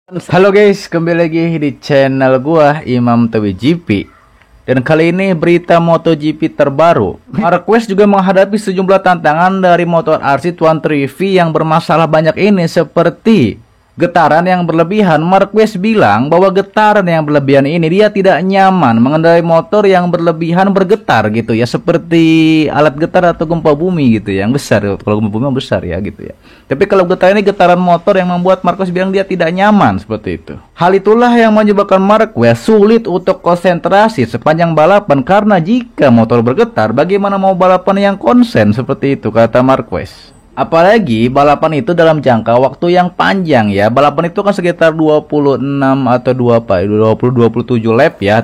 Halo guys, kembali lagi di channel gua Imam TWGP. Dan kali ini berita MotoGP terbaru. Marquez juga menghadapi sejumlah tantangan dari motor RC23V yang bermasalah banyak ini, seperti getaran yang berlebihan. Marquez bilang bahwa getaran yang berlebihan ini dia tidak nyaman mengendarai motor yang berlebihan bergetar gitu ya, seperti alat getar atau gempa bumi gitu ya, yang besar. Kalau gempa bumi besar ya gitu ya. Tapi kalau getaran ini getaran motor yang membuat Marquez bilang dia tidak nyaman seperti itu. Hal itulah yang menyebabkan Marquez sulit untuk konsentrasi sepanjang balapan, karena jika motor bergetar bagaimana mau balapan yang konsen seperti itu, kata Marquez. Apalagi balapan itu dalam jangka waktu yang panjang ya. Balapan itu kan sekitar 26 atau 27 lap ya.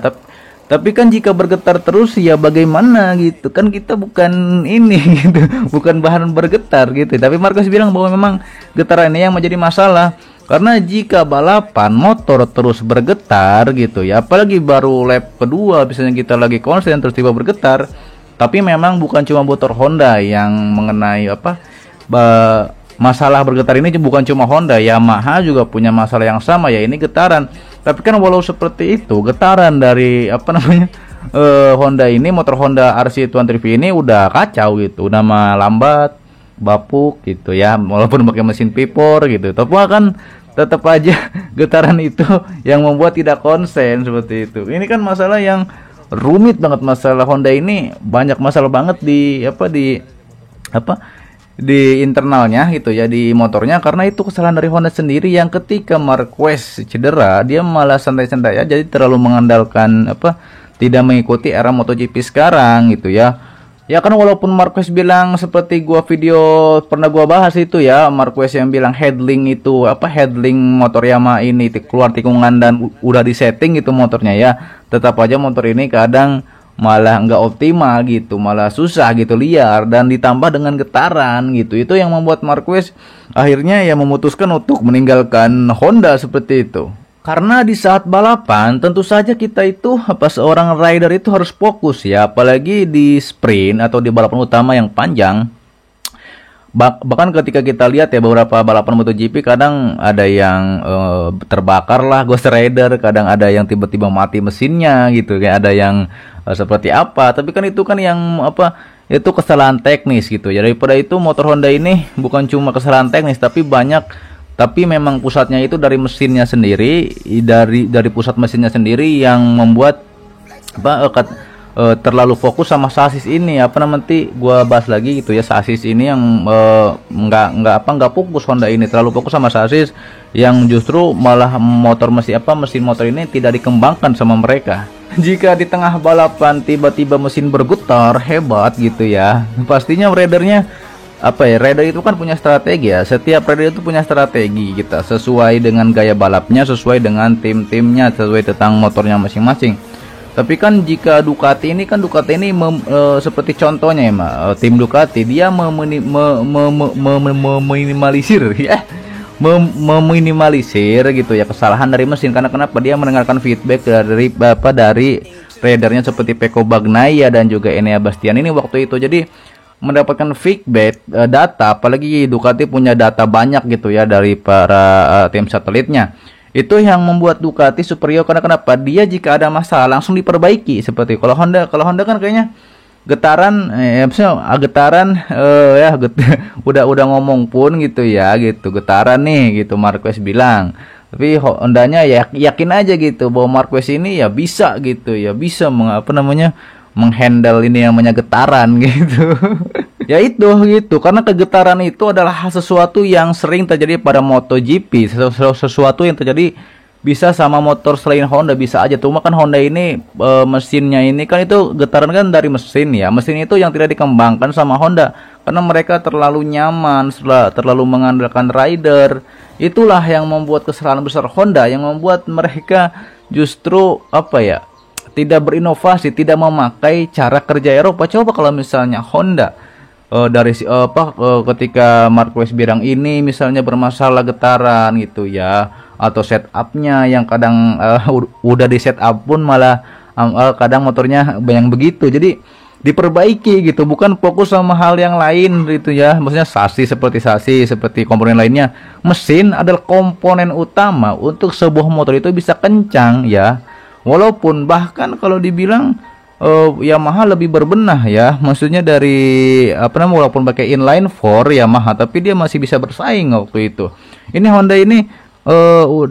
Tapi kan jika bergetar terus ya bagaimana gitu. Kan kita bukan ini gitu. Bukan bahan bergetar gitu. Tapi Marquez bilang bahwa memang getaran ini yang menjadi masalah. Karena jika balapan motor terus bergetar gitu ya. Apalagi baru lap kedua misalnya kita lagi konsen terus tiba bergetar. Tapi memang bukan cuma motor Honda yang mengenai masalah bergetar ini, bukan cuma Honda, Yamaha juga punya masalah yang sama ya, ini getaran. Tapi kan walau seperti itu, getaran dari Honda ini, motor Honda RC23V ini udah kacau gitu, udah lambat, bapuk gitu ya, walaupun pakai mesin P4 gitu. Tapi kan tetap aja getaran itu yang membuat tidak konsen seperti itu. Ini kan masalah yang rumit banget, masalah Honda ini banyak masalah banget di internalnya gitu ya, di motornya, karena itu kesalahan dari Honda sendiri yang ketika Marquez cedera dia malah santai-santai aja, jadi terlalu mengandalkan tidak mengikuti era MotoGP sekarang gitu ya. Ya kan walaupun Marquez bilang seperti pernah gua bahas itu ya, Marquez yang bilang headlink itu headlink motor Yamaha ini keluar tikungan dan udah disetting gitu motornya ya, tetap aja motor ini kadang malah nggak optimal gitu, malah susah gitu, liar, dan ditambah dengan getaran gitu. Itu yang membuat Marquez akhirnya ya memutuskan untuk meninggalkan Honda seperti itu. Karena di saat balapan tentu saja kita itu seorang rider itu harus fokus ya, apalagi di sprint atau di balapan utama yang panjang. Bahkan ketika kita lihat ya beberapa balapan MotoGP, kadang ada yang terbakar lah Ghost Rider, kadang ada yang tiba-tiba mati mesinnya gitu, kayak ada yang seperti apa. Tapi kan itu kan yang itu kesalahan teknis gitu ya. Daripada itu motor Honda ini bukan cuma kesalahan teknis, tapi memang pusatnya itu dari mesinnya sendiri, dari pusat mesinnya sendiri yang membuat terlalu fokus sama sasis ini. Nanti gua bahas lagi gitu ya, sasis ini yang nggak fokus. Honda ini terlalu fokus sama sasis yang justru malah mesin motor ini tidak dikembangkan sama mereka. Jika di tengah balapan tiba-tiba mesin bergetar hebat gitu ya, pastinya ridernya rider itu kan punya strategi ya. Setiap rider itu punya strategi kita, sesuai dengan gaya balapnya, sesuai dengan tim-timnya, sesuai tentang motornya masing-masing. Tapi kan jika Ducati ini seperti contohnya ya, tim Ducati dia meminimalisir gitu ya kesalahan dari mesin. Karena kenapa? Dia mendengarkan feedback dari ridernya seperti Pecco Bagnaia dan juga Enea Bastian ini waktu itu. Jadi mendapatkan feedback data, apalagi Ducati punya data banyak gitu ya dari para tim satelitnya. Itu yang membuat Ducati superior. Karena kenapa? Dia jika ada masalah langsung diperbaiki. Seperti kalau Honda kan kayaknya getaran udah ngomong pun gitu ya, gitu getaran nih gitu Marquez bilang. Tapi Hondanya ya yakin aja gitu bahwa Marquez ini ya bisa gitu ya, bisa menghandle ini yang namanya getaran gitu. Ya itu gitu, karena kegetaran itu adalah sesuatu yang sering terjadi pada MotoGP, sesuatu yang terjadi bisa sama motor selain Honda bisa aja. Cuma kan Honda ini mesinnya ini kan itu getaran kan dari mesin ya. Mesin itu yang tidak dikembangkan sama Honda karena mereka terlalu nyaman, terlalu mengandalkan rider. Itulah yang membuat kesalahan besar Honda, yang membuat mereka justru tidak berinovasi, tidak memakai cara kerja Eropa. Coba kalau misalnya Honda ketika Marquez bilang ini misalnya bermasalah getaran gitu ya, atau setupnya yang kadang udah di setup pun malah kadang motornya yang begitu. Jadi diperbaiki gitu, bukan fokus sama hal yang lain gitu ya. Maksudnya sasis seperti komponen lainnya. Mesin adalah komponen utama untuk sebuah motor itu bisa kencang ya. Walaupun bahkan kalau dibilang Yamaha lebih berbenah ya, maksudnya dari walaupun pakai inline 4 Yamaha, tapi dia masih bisa bersaing waktu itu. Ini Honda ini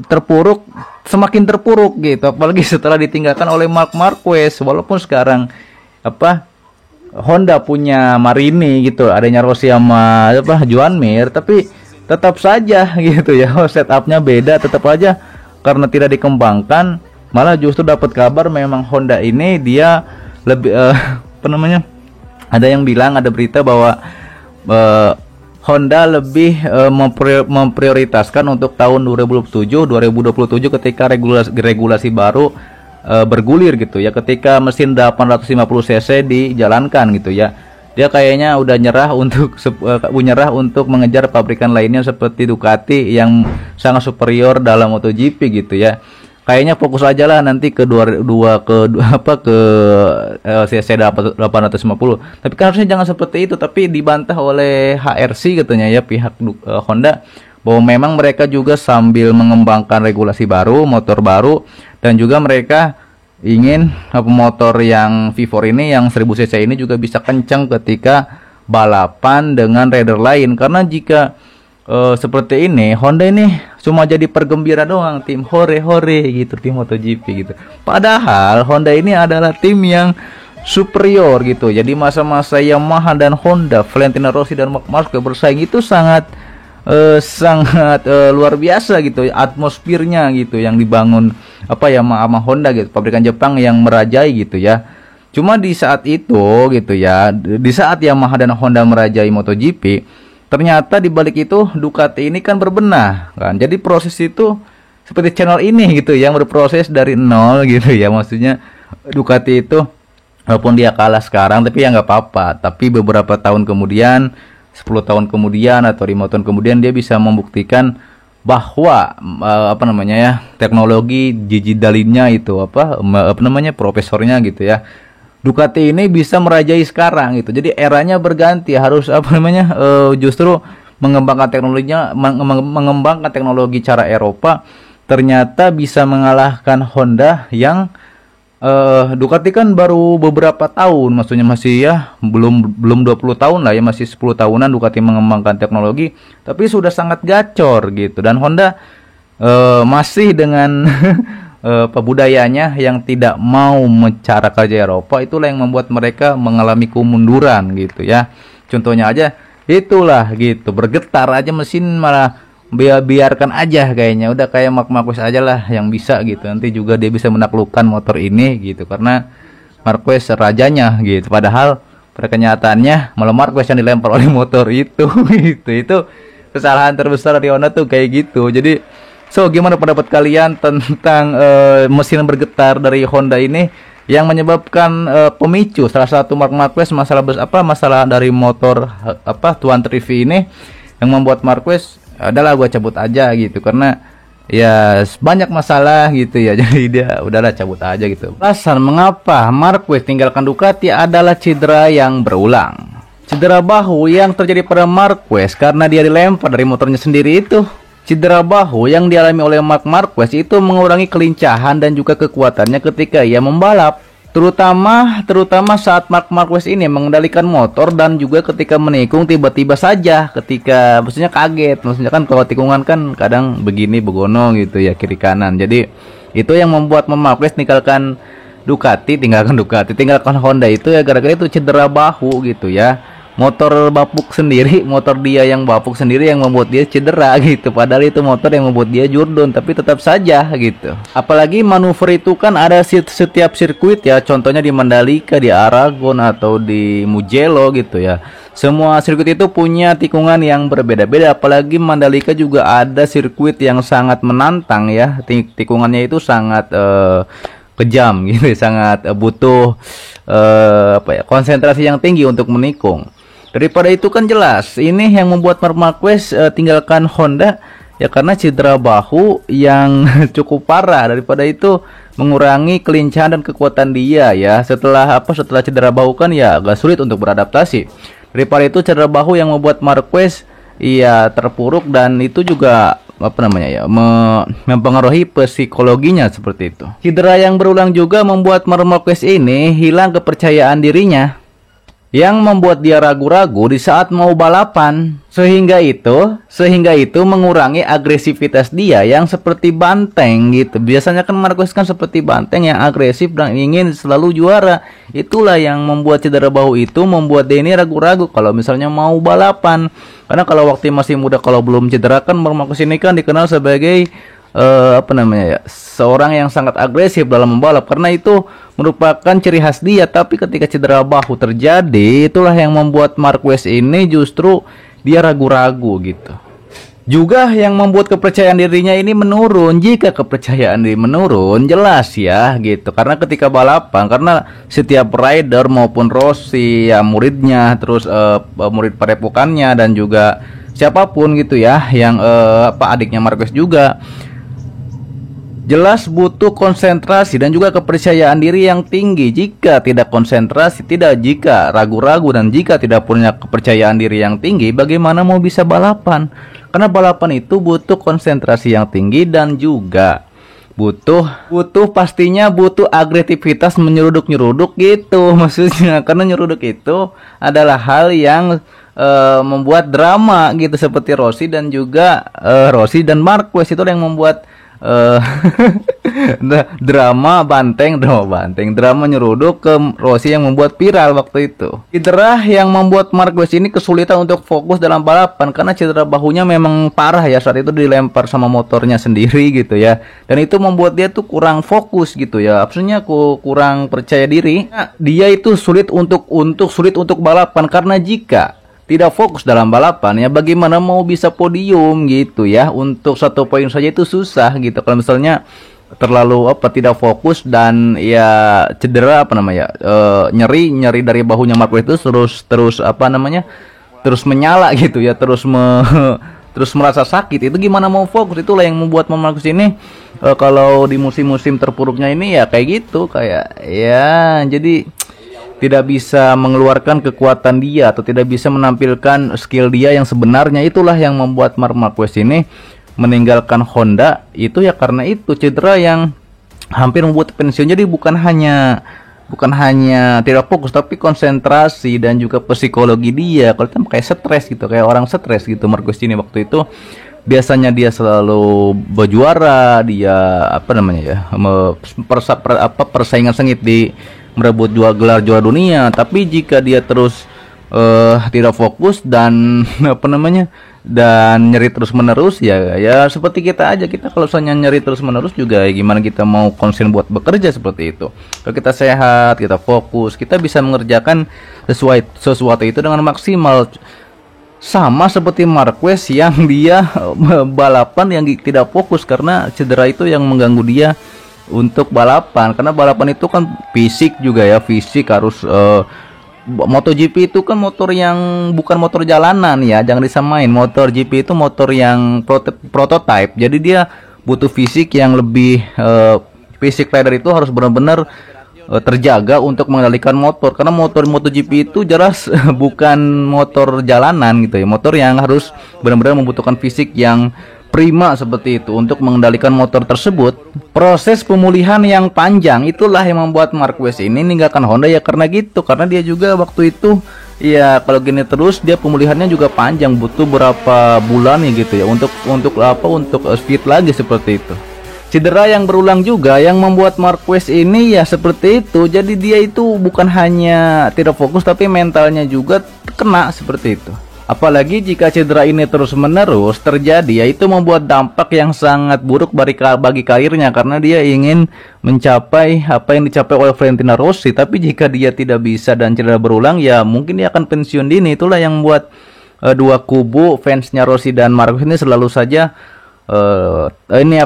terpuruk, semakin terpuruk gitu, apalagi setelah ditinggalkan oleh Marc Marquez. Walaupun sekarang Honda punya Marini gitu, adanya Rossi sama Joan Mir, tapi tetap saja gitu ya, setupnya beda, tetap aja karena tidak dikembangkan. Malah justru dapat kabar memang Honda ini dia lebih ada yang bilang, ada berita bahwa Honda lebih memprioritaskan untuk tahun 2027 ketika regulasi baru bergulir gitu ya, ketika mesin 850 cc dijalankan gitu ya. Dia kayaknya udah nyerah untuk mengejar pabrikan lainnya seperti Ducati yang sangat superior dalam MotoGP gitu ya. Kayaknya fokus aja lah nanti ke cc 850. Tapi kan harusnya jangan seperti itu, tapi dibantah oleh HRC katanya ya, pihak Honda, bahwa memang mereka juga sambil mengembangkan regulasi baru, motor baru, dan juga mereka ingin motor yang V4 ini yang 1000 cc ini juga bisa kencang ketika balapan dengan rider lain. Karena jika seperti ini, Honda ini cuma jadi pergembira doang, tim hore-hore gitu, tim MotoGP gitu. Padahal Honda ini adalah tim yang superior gitu. Jadi masa-masa Yamaha dan Honda, Valentino Rossi dan Marc Marquez bersaing itu sangat luar biasa gitu, atmosfernya gitu yang dibangun Yamaha sama Honda gitu, pabrikan Jepang yang merajai gitu ya. Cuma di saat itu gitu ya, di saat Yamaha dan Honda merajai MotoGP, ternyata di balik itu Ducati ini kan berbenah kan. Jadi proses itu seperti channel ini gitu yang berproses dari nol gitu ya. Maksudnya Ducati itu walaupun dia kalah sekarang, tapi ya nggak apa-apa. Tapi beberapa tahun kemudian, 10 tahun kemudian atau 5 tahun kemudian, dia bisa membuktikan bahwa teknologi digitalnya itu profesornya gitu ya, Ducati ini bisa merajai sekarang gitu. Jadi eranya berganti, harus justru mengembangkan teknologinya, mengembangkan teknologi cara Eropa. Ternyata bisa mengalahkan Honda yang Ducati kan baru beberapa tahun, maksudnya masih ya belum 20 tahun lah ya, masih 10 tahunan Ducati mengembangkan teknologi, tapi sudah sangat gacor gitu. Dan Honda masih dengan budayanya yang tidak mau cara kerja Eropa, itulah yang membuat mereka mengalami kemunduran gitu ya. Contohnya aja itulah gitu, bergetar aja mesin malah biarkan aja, kayaknya udah kayak Marc Marquez aja lah yang bisa gitu. Nanti juga dia bisa menaklukkan motor ini gitu, karena Marquez rajanya gitu. Padahal pada kenyataannya malah Marquez yang dilempar oleh motor itu gitu. Itu kesalahan terbesar di Honda tuh kayak gitu. Jadi gimana pendapat kalian tentang mesin bergetar dari Honda ini yang menyebabkan pemicu salah satu Marc Marquez masalah dari motor Tuan Trivi ini yang membuat Marquez adalah gua cabut aja gitu, karena ya banyak masalah gitu ya. Jadi dia udahlah cabut aja gitu. Alasan mengapa Marquez tinggalkan Ducati adalah cedera yang berulang. Cedera bahu yang terjadi pada Marquez karena dia dilempar dari motornya sendiri itu. Cedera bahu yang dialami oleh Marc Marquez itu mengurangi kelincahan dan juga kekuatannya ketika ia membalap. Terutama saat Marc Marquez ini mengendalikan motor dan juga ketika menikung tiba-tiba saja, ketika maksudnya kaget. Maksudnya kan kalau tikungan kan kadang begini begono gitu ya, kiri kanan. Jadi itu yang membuat Marc Marquez tinggalkan Honda itu ya, gara-gara itu cedera bahu gitu ya. Motor dia yang bapuk sendiri yang membuat dia cedera gitu. Padahal itu motor yang membuat dia jurdon, tapi tetap saja gitu. Apalagi manuver itu kan ada setiap sirkuit ya. Contohnya di Mandalika, di Aragon, atau di Mugello gitu ya. Semua sirkuit itu punya tikungan yang berbeda-beda. Apalagi Mandalika juga ada sirkuit yang sangat menantang ya. Tikungannya itu sangat kejam gitu, sangat butuh konsentrasi yang tinggi untuk menikung. Daripada itu kan jelas ini yang membuat Marc Marquez tinggalkan Honda ya, karena cedera bahu yang cukup parah. Daripada itu mengurangi kelincahan dan kekuatan dia ya. Setelah cedera bahu kan ya agak sulit untuk beradaptasi. Daripada itu cedera bahu yang membuat Marquez ia terpuruk, dan itu juga mempengaruhi psikologinya seperti itu. Cedera yang berulang juga membuat Marquez ini hilang kepercayaan dirinya, yang membuat dia ragu-ragu di saat mau balapan, sehingga itu mengurangi agresivitas dia yang seperti banteng gitu. Biasanya kan Marquez kan seperti banteng yang agresif dan ingin selalu juara. Itulah yang membuat cedera bahu itu membuat dia ini ragu-ragu kalau misalnya mau balapan. Karena kalau waktu masih muda, kalau belum cedera kan Marquez ini kan dikenal sebagai seorang yang sangat agresif dalam membalap, karena itu merupakan ciri khas dia. Tapi ketika cedera bahu terjadi, itulah yang membuat Marquez ini justru dia ragu-ragu gitu. Juga yang membuat kepercayaan dirinya ini menurun. Jika kepercayaan diri menurun, jelas ya gitu. Karena ketika balapan, karena setiap rider maupun Rossi ya muridnya, terus murid padepokannya, dan juga siapapun gitu ya, yang adiknya Marquez juga, jelas butuh konsentrasi dan juga kepercayaan diri yang tinggi. Jika tidak konsentrasi, jika ragu-ragu, dan jika tidak punya kepercayaan diri yang tinggi, bagaimana mau bisa balapan? Karena balapan itu butuh konsentrasi yang tinggi, dan juga pastinya butuh agresivitas menyeruduk-nyeruduk gitu maksudnya. Karena nyeruduk itu adalah hal yang membuat drama gitu, seperti Rossi dan Marquez itu yang membuat drama nyeruduk ke Rossi yang membuat viral waktu itu. Cedera yang membuat Marquez ini kesulitan untuk fokus dalam balapan, karena cedera bahunya memang parah ya. Saat itu dilempar sama motornya sendiri gitu ya, dan itu membuat dia tuh kurang fokus gitu ya, maksudnya kurang percaya diri. Dia itu sulit untuk balapan, karena jika tidak fokus dalam balapan ya bagaimana mau bisa podium gitu ya. Untuk 1 poin saja itu susah gitu kalau misalnya terlalu tidak fokus, dan ya cedera nyeri dari bahunya Marquez itu terus menyala gitu ya, terus merasa sakit. Itu gimana mau fokus? Itulah yang membuat Marquez ini kalau di musim-musim terpuruknya ini ya kayak gitu, kayak ya jadi tidak bisa mengeluarkan kekuatan dia atau tidak bisa menampilkan skill dia yang sebenarnya. Itulah yang membuat Marquez ini meninggalkan Honda itu ya, karena itu cedera yang hampir membuat pensiun. Jadi bukan hanya tidak fokus, tapi konsentrasi dan juga psikologi dia kalau kayak stres gitu, kayak orang stres gitu. Marquez ini waktu itu biasanya dia selalu berjuara, dia persaingan sengit di merebut gelar juara dunia. Tapi jika dia terus tidak fokus dan dan nyeri terus menerus ya seperti kita aja. Kita kalau misalnya nyeri terus menerus juga ya gimana kita mau konsen buat bekerja seperti itu. Kalau kita sehat, kita fokus, kita bisa mengerjakan sesuatu itu dengan maksimal. Sama seperti Marquez yang dia balapan yang tidak fokus karena cedera itu yang mengganggu dia untuk balapan. Karena balapan itu kan fisik juga ya, fisik harus MotoGP itu kan motor yang bukan motor jalanan ya, jangan disamain. Motor GP itu motor yang prototype, jadi dia butuh fisik yang lebih fisik. Rider itu harus benar-benar terjaga untuk mengendalikan motor, karena motor MotoGP itu jelas bukan motor jalanan gitu ya, motor yang harus benar-benar membutuhkan fisik yang prima seperti itu untuk mengendalikan motor tersebut. Proses pemulihan yang panjang itulah yang membuat Marquez ini meninggalkan Honda ya, karena gitu. Karena dia juga waktu itu ya kalau gini terus dia pemulihannya juga panjang, butuh berapa bulan ya gitu ya untuk speed lagi seperti itu. Cedera yang berulang juga yang membuat Marquez ini ya seperti itu. Jadi dia itu bukan hanya tidak fokus tapi mentalnya juga kena seperti itu. Apalagi jika cedera ini terus-menerus terjadi, yaitu membuat dampak yang sangat buruk bagi karirnya, karena dia ingin mencapai apa yang dicapai oleh Valentino Rossi. Tapi jika dia tidak bisa dan cedera berulang, ya mungkin dia akan pensiun dini. Itulah yang membuat dua kubu fansnya Rossi dan Marquez ini selalu saja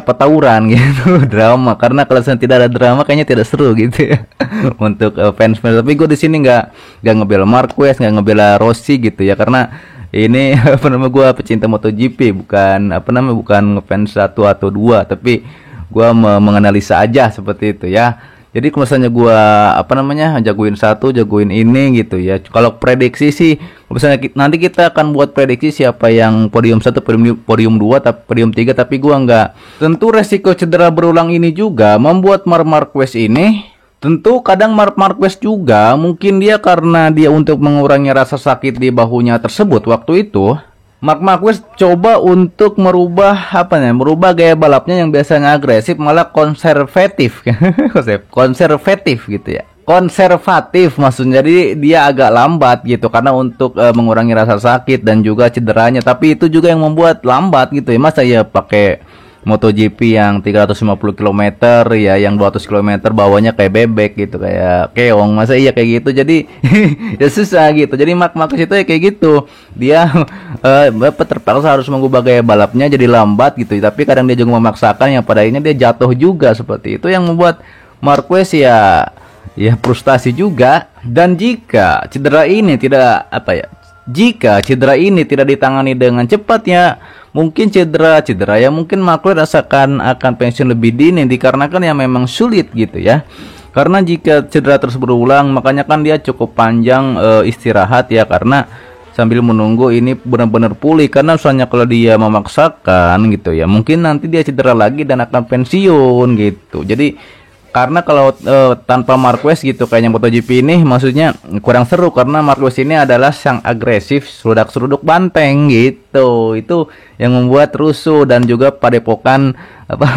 tawuran gitu, drama. Karena kalau tidak ada drama kayaknya tidak seru gitu ya untuk fans. Tapi gue di sini nggak ngebela Marquez, nggak ngebela Rossi gitu ya, karena ini gue pecinta MotoGP, bukan ngefans 1 atau 2, tapi menganalisa aja seperti itu ya. Jadi kalau misalnya gua jagoin satu, jagoin ini gitu ya. Kalau prediksi sih, misalnya nanti kita akan buat prediksi siapa yang podium 1, podium 2, podium 3, tapi gua nggak. Tentu resiko cedera berulang ini juga membuat Marc Marquez ini, tentu kadang Marc Marquez juga mungkin dia karena dia untuk mengurangi rasa sakit di bahunya tersebut waktu itu, Marc Marquez coba untuk merubah gaya balapnya yang biasanya agresif malah konservatif. Konservatif gitu ya. Konservatif maksudnya, jadi dia agak lambat gitu karena untuk mengurangi rasa sakit dan juga cederanya. Tapi itu juga yang membuat lambat gitu ya. Masa ya pakai MotoGP yang 350 km ya, yang 200 km bawahnya kayak bebek gitu, kayak keong, masa iya kayak gitu. Jadi ya susah gitu. Jadi Marc Marquez itu ya kayak gitu, dia terpaksa harus mengubah gaya balapnya jadi lambat gitu, tapi kadang dia juga memaksakan yang pada akhirnya dia jatuh juga seperti itu, yang membuat Marquez ya frustasi juga. Dan jika cedera ini tidak ditangani dengan cepat ya, mungkin cedera yang mungkin Marquez rasakan akan pensiun lebih dini, dikarenakan ya memang sulit gitu ya. Karena jika cedera terus berulang, makanya kan dia cukup panjang istirahat ya, karena sambil menunggu ini benar-benar pulih. Karena misalnya kalau dia memaksakan gitu ya, mungkin nanti dia cedera lagi dan akan pensiun gitu. Jadi karena kalau tanpa Marquez gitu kayaknya MotoGP ini maksudnya kurang seru, karena Marquez ini adalah sang agresif, serudak-seruduk banteng gitu. Itu yang membuat rusuh, dan juga padepokan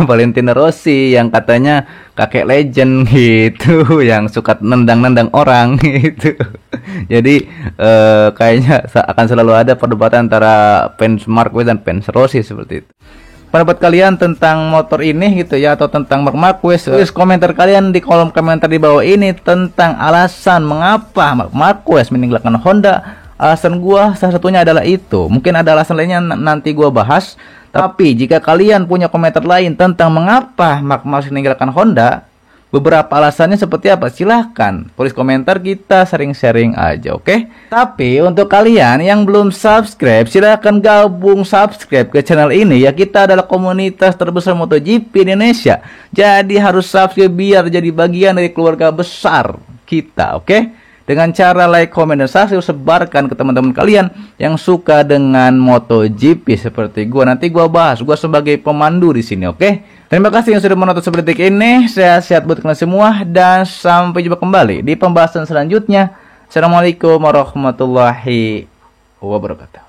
Valentino Rossi yang katanya kakek legend gitu, yang suka nendang-nendang orang gitu. Jadi kayaknya akan selalu ada perdebatan antara fans Marquez dan fans Rossi seperti itu. Pendapat kalian tentang motor ini gitu ya, atau tentang Marc Marquez? Tulis komentar kalian di kolom komentar di bawah ini tentang alasan mengapa Marc Marquez meninggalkan Honda. Alasan gua salah satunya adalah itu. Mungkin ada alasan lainnya nanti gua bahas. Tapi jika kalian punya komentar lain tentang mengapa Marc Marquez meninggalkan Honda, beberapa alasannya seperti apa, silahkan tulis komentar, kita sering-sharing aja, oke? Tapi untuk kalian yang belum subscribe, silahkan gabung subscribe ke channel ini ya. Kita adalah komunitas terbesar MotoGP di Indonesia, jadi harus subscribe biar jadi bagian dari keluarga besar kita, oke? Dengan cara like, komen, dan subscribe, sebarkan ke teman-teman kalian yang suka dengan MotoGP seperti gua. Nanti gua bahas, gua sebagai pemandu di sini, oke? Terima kasih yang sudah menonton sampai detik ini. Sehat-sehat buat kalian semua, dan sampai jumpa kembali di pembahasan selanjutnya. Assalamualaikum warahmatullahi wabarakatuh.